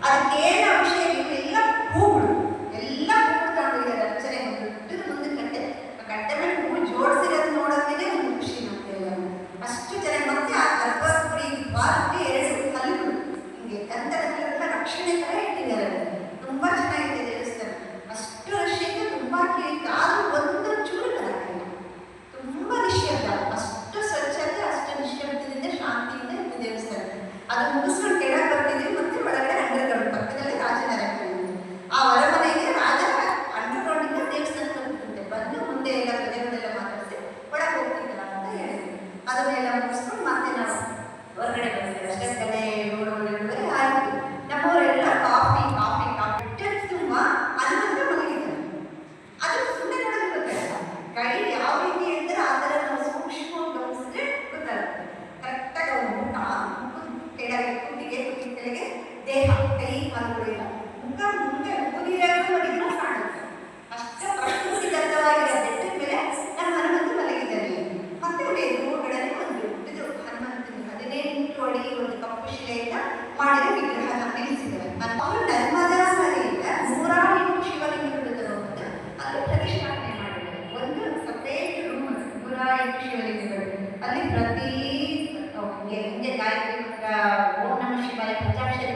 ಅದಕ್ಕೇನು ಅಭಿಷೇಕ ಎಲ್ಲ ಹೂಗಳು ಎಲ್ಲ ಹೂಗಳು ತಗೊಂಡಿದ್ದಾರೆ. ಅರ್ಚನೆ ದೊಡ್ಡದು ಮುಂದೆ ಕಟ್ಟೆ, ಆ ಕಟ್ಟೆ ಮೇಲೆ ಹೂವು ಜೋಡಿಸಿರೋದು ನೋಡೋದೇ ಒಂದು ಖುಷಿ ನಮ್ಗೆಲ್ಲ. ಅಷ್ಟು ಚೆನ್ನಾಗಿ ಮತ್ತೆ ಆ ಗರ್ಭಗುಡಿ ಬಾಲ್ಗೆ 2 ಕಲ್ಲುಗಳು ಹಿಂಗೆ ಗಂಧಗಳೆಲ್ಲ ರಕ್ಷಣೆ ಥರ ಇಟ್ಟಿದ್ದಾರೆ. ತುಂಬಾ ಚೆನ್ನಾಗಿದೆ ದೇವಸ್ಥಾನ. ಅಷ್ಟು ರಶಿಗೆ ತುಂಬಾ ಕೇಳಿತ್ತು, ಆದ್ರೂ ಒಂದು ಚೂರು ಕಲಾಗಿಲ್ಲ. ತುಂಬಾ ನಿಶ್ಶಬ್ದ, ಅಷ್ಟು ಸ್ವಚ್ಛತೆ, ಅಷ್ಟು ನಿಶ್ಶಬ್ದದಿಂದ ಶಾಂತಿಯಿಂದ ಇತ್ತು ದೇವಸ್ಥಾನ. ಅದು ಮುಗಿಸ್ಕೊಂಡು ಕೆಳಗೆ ಬರ್ತಿದ್ವಿ, ಮತ್ತೆ ಒಳಗಡೆ ಅಂಡರ್ಗ್ರೌಂಡ್ ಪಕ್ಕದಲ್ಲೇ ರಾಜನರಕ. ಆ ಹೊರಮನೆಗೆ ರಾಜ ಅಂಡರ್ಗ್ರೌಂಡಿಂದ ದೇವಸ್ಥಾನಕ್ಕೆ ಬಂದಿರುತ್ತೆ. ಬಂದು ಮುಂದೆ ಎಲ್ಲ ಪ್ರಜೆಗಳೆಲ್ಲ ಮಾತಾಡಿಸಿ ಒಳಗೆ ಹೋಗ್ತಿದ್ದಲ್ಲ ಅಂತ ಹೇಳಿದ್ವಿ. ಅದನ್ನೆಲ್ಲ ಮುಗಿಸ್ಕೊಂಡು ಮತ್ತೆ ನಾವು ಹೊರಗಡೆ ಬಂದಿದ್ದೀವಿ. ಅಷ್ಟೇ ಕಡೆ 7 ಆಯಿತು. ನಮ್ಮವರೆಲ್ಲ ಕಾಫಿ ಕಾಫಿ ಕಾಫಿ ತುಂಬ ಅನ್ನಂತ ಮಲಗಿದ್ದಾರೆ. ಅದು ಸುಮ್ಮನೆ ನೋಡೋದು ಗೊತ್ತಾಗಲ್ಲ. ಕೈ ಯಾವ ರೀತಿ ಅಂದರೆ ಆ ಥರ ನಾವು ಸೂಕ್ಷ್ಮವಾಗಿ ಗಮನಿಸಿದ್ರೆ ಗೊತ್ತಾಗುತ್ತೆ. ಕರೆಕ್ಟಾಗಿ ಅವ್ರ ಮುಖ ಕೆಳಗೆ ಕುತ್ತಿಗೆ ಕೆಳಗೆ ದೇಹ ಕೈ ಕಾಲುಗಳಿಲ್ಲ, ಮುಖ ಮುಂದೆ ಮುಗಿಯಾಗೂ ನೋಡಿದ್ರೆ ಕಾಣುತ್ತೆ. ಅಷ್ಟು ಪ್ರಕೃತಿದತ್ತವಾಗಿರೋ ಬೆಟ್ಟದ ಮೇಲೆ ನಮ್ಮ ಹನುಮಂತ ಮಲಗಿದ್ದಾನೆ. ಮತ್ತೆ ಅವ್ರು ಎದುರುಗಡೆ ಒಂದು ಇದು ಹನುಮಂತನ 18 ಅಡಿ ಒಂದು ಕಪ್ಪು ಶಿಲೆಯಿಂದ ಮಾಡಿದ ವಿಗ್ರಹನ ನಿಲ್ಲಿಸಿದ್ದಾರೆ. ಅವರು ನರ್ಮದಾ ನದಿಯಿಂದ 108 ಶಿವಲಿಂಗಗಳು ತಗೊಂಡು ಅಲ್ಲಿ ಪ್ರತಿಷ್ಠಾಪನೆ ಮಾಡಿದ್ದಾರೆ. ಒಂದು ಸಪರೇಟ್ ರೂಮ್, 108 ಶಿವಲಿಂಗಗಳು. ಅಲ್ಲಿ ಪ್ರತಿ ಹಿಂಗೆ ಗಾಯತ್ರಿ ಮಂತ್ರ, ಓಂ ನಮಃ ಶಿವಾಯ, ಪಂಚಾಕ್ಷರಿ